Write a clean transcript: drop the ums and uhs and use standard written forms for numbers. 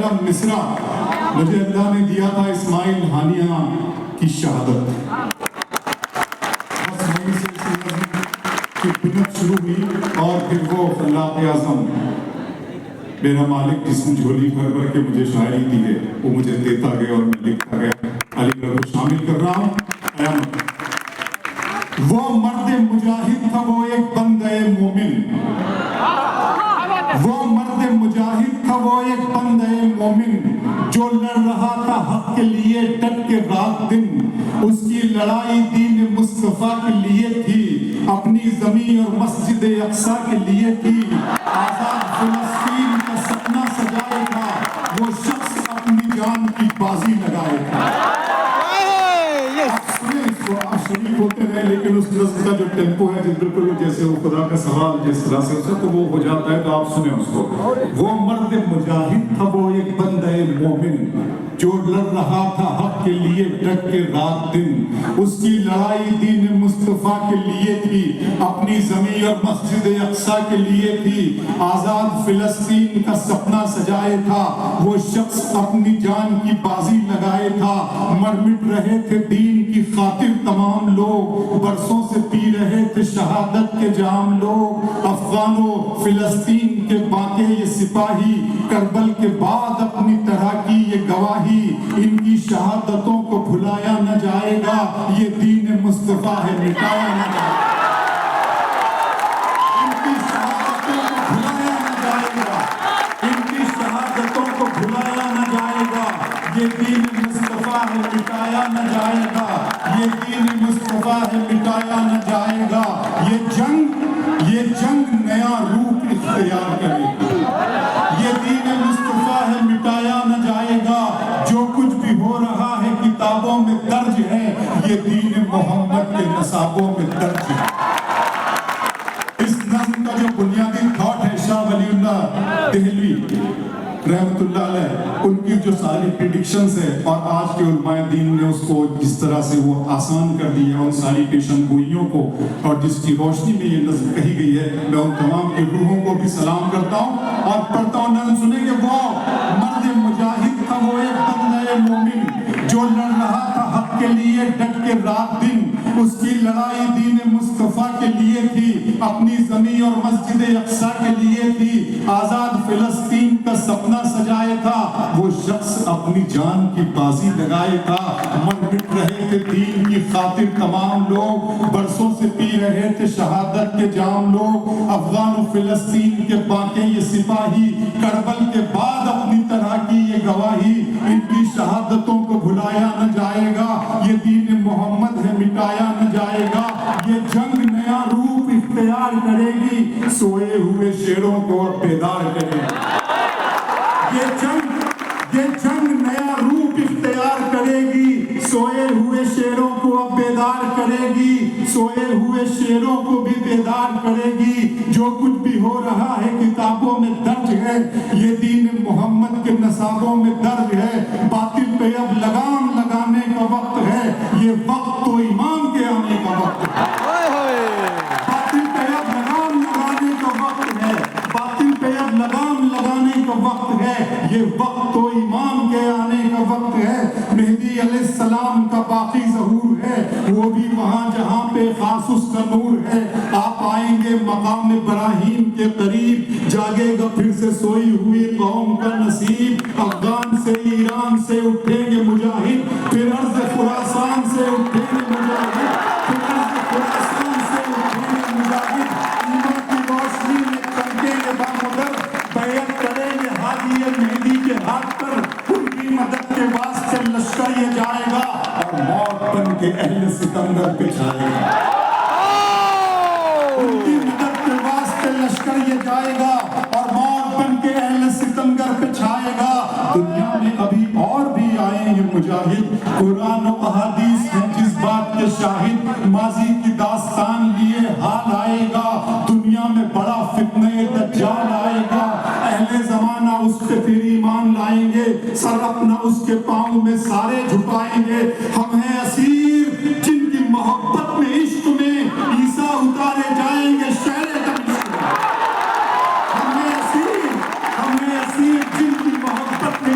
پہلا مصرع مجھے اللہ نے دیا تھا اسماعیل ہانیہ کی شہادت. بس وہیں سے اس نظم کی بنت شروع ہوئی اور پھر وہ خلاق اعظم میرا مالک جس نے جھولی بھر بھر کے مجھے شاعری دی ہے وہ مجھے دیتا گیا اور میں لکھتا گیا. علی گڑھ کو شامل کر رہا ہوں. وہ مرد مجاہد تھا وہ ایک بندے مومن. وہ مرد مجاہد تھا وہ ایک بندے مومن جو لڑ رہا تھا حق کے لیے ڈٹ کے رات دن. اس کی لڑائی دین مصطفیٰ کے لیے تھی, اپنی زمین اور مسجد اقصیٰ کے لیے تھی. آزاد فلسطین کا سپنا سجائے تھا, وہ شخص اپنی جان کی بازی لگائے تھا. آپ سنیں اس کو, آپ شریک ہوتے رہے لیکن اس نظم کا جو ٹیمپو ہے بالکل جیسے وہ خدا کا سوال جس طرح سے اسے تو وہ ہو جاتا ہے, تو آپ سنیں اس کو. وہ مرد مجاہد تھا وہ ایک بندے مومن جو لڑ رہا تھا حق کے لیے ڈٹ کے رات دن. اس کی لڑائی دین مصطفیٰ کے لیے تھی, اپنی زمین اور مسجد اقصیٰ کے لیے تھی. آزاد فلسطین کا سپنا سجائے تھا, وہ شخص اپنی جان کی بازی لگائے تھا. مر مٹ رہے تھے دین کی خاطر تمام لوگ, برسوں سے پی رہے تھے شہادت کے جام لوگ. افغان و فلسطین کے باقی یہ سپاہی, کربل کے بعد اپنی طرح کی یہ گواہی. ان کی شہادتوں کو بھلایا نہ جائے گا, یہ دین مصطفیٰ ہے مٹایا نہ جائے گا. ان کی شہادتوں کو بھلایا نہ جائے گا, ان کی شہادتوں کو بھلایا نہ جائے گا. یہ دین مصطفیٰ ہے مٹایا نہ جائے گا, یہ دین مصطفیٰ ہے مٹایا نہ جائے گا. یہ جنگ نیا روپ اختیار کرے گی. یہ دین مصطفیٰ ہے مٹایا نہ جائے گا. جو کچھ بھی ہو رہا ہے کتابوں میں درج ہے, یہ دین محمد کے نصابوں میں درج ہے. اس نظم کا جو بنیادی تھاٹ ہے شاہ ولی اللہ دہلوی رحمت اللہ علیہ, ان کی جو ساری پریڈکشنز ہے اور آج کے علماء دین نے اس کو جس طرح سے وہ آسان کر دی ہے ان ساری پیشن گوئیوں کو, اور جس کی روشنی میں یہ نظم کہی گئی ہے, میں ان تمام کی روحوں کو بھی سلام کرتا ہوں اور پڑھتا ہوں. نظم سنیں کہ وہ مرد مجاہد تھا وہ ایک بندے مومن جو لڑ رہا تھا حق کے لیے ڈٹ کے رات دن. اس کی لڑائی دین مصطفیٰ کے لیے تھی, اپنی زمین اور مسجد اقصیٰ کے لیے تھی. آزاد فلسطین کا سپنا سجائے تھا, وہ شخص اپنی جان کی بازی لگائے تھا. مر مٹ رہے تھے دین کی خاطر تمام لوگ, برسوں سے پی رہے تھے شہادت کے جام لوگ. افغان و فلسطین کے باقی یہ سپاہی, کربل کے بعد اپنی طرح کی یہ گواہی. ان کی شہادتوں کو بھلایا نہ جائے گا, یہ دین محمد ہے مٹایا نہ جائے گا. یہ جنگ نیا روپ اختیار کرے گی, سوئے ہوئے شیروں کو بیدار کرے گی. یہ جنگ نیا روپ اختیار کرے گی, سوئے ہوئے شیروں کو اب بیدار کرے گی. سوئے ہوئے شیروں کو بھی بیدار کرے گی. جو کچھ بھی ہو رہا ہے کتابوں میں درج ہے, یہ دین محمد کے نصابوں میں درج ہے. باطل پہ اب لگام لگانے کا وقت ہے, یہ وقت تو ایمان کے آنے کا وقت ہے. باطل پہ اب لگام لگانے کا وقت ہے, باطل پہ اب لگام لگانے کا وقت ہے. یہ وقت تو ایمان کے آنے کا وقت ہے. مہدی علیہ السلام کا باقی ظہور ہے, وہ بھی وہاں جہاں پہ خاص اس کا نور ہے. آپ آئیں گے مقام ابراہیم کے قریب, جاگے گا پھر سے سوئی ہوئی قوم کا نصیب. افغان سے ایران سے اٹھیں گے مجاہد, پھر عرض خراسان سے اٹھیں گے مجاہد, پھر عرض خراسان سے اٹھیں گے مجاہد. ایمان کی روشنی میں چمکیں گے بامدر, بیعت کریں گے ہادی مہدی کے ہاتھ پر. ان کی مدد کے واسطے لشکر یہ جائے گا, اور موت بن کے اہل ستمگر پہ چھائے گا. ان کی مدد کے واسطے لشکر یہ جائے گا, اور موت بن کے اہل ستمگر پہ چھائے گا. دنیا میں ابھی اور بھی آئیں گے مجاہد, قرآن و احادیث ہیں جس بات کے شاہد. ماضی کی داستان لیے حال آئے گا, دنیا میں بڑا فتنہ دجال آئے گا. اہل زمانہ اس پہ پھر ایمان لائیں گے, سر اپنا اس کے پاؤں میں سارے جھکائیں گے. ہم ہیں اسیر جن کی محبت میں عشق میں عیسیٰ اتارے جائیں گے شہر دمشق. ہم ہیں اسیر جن کی محبت میں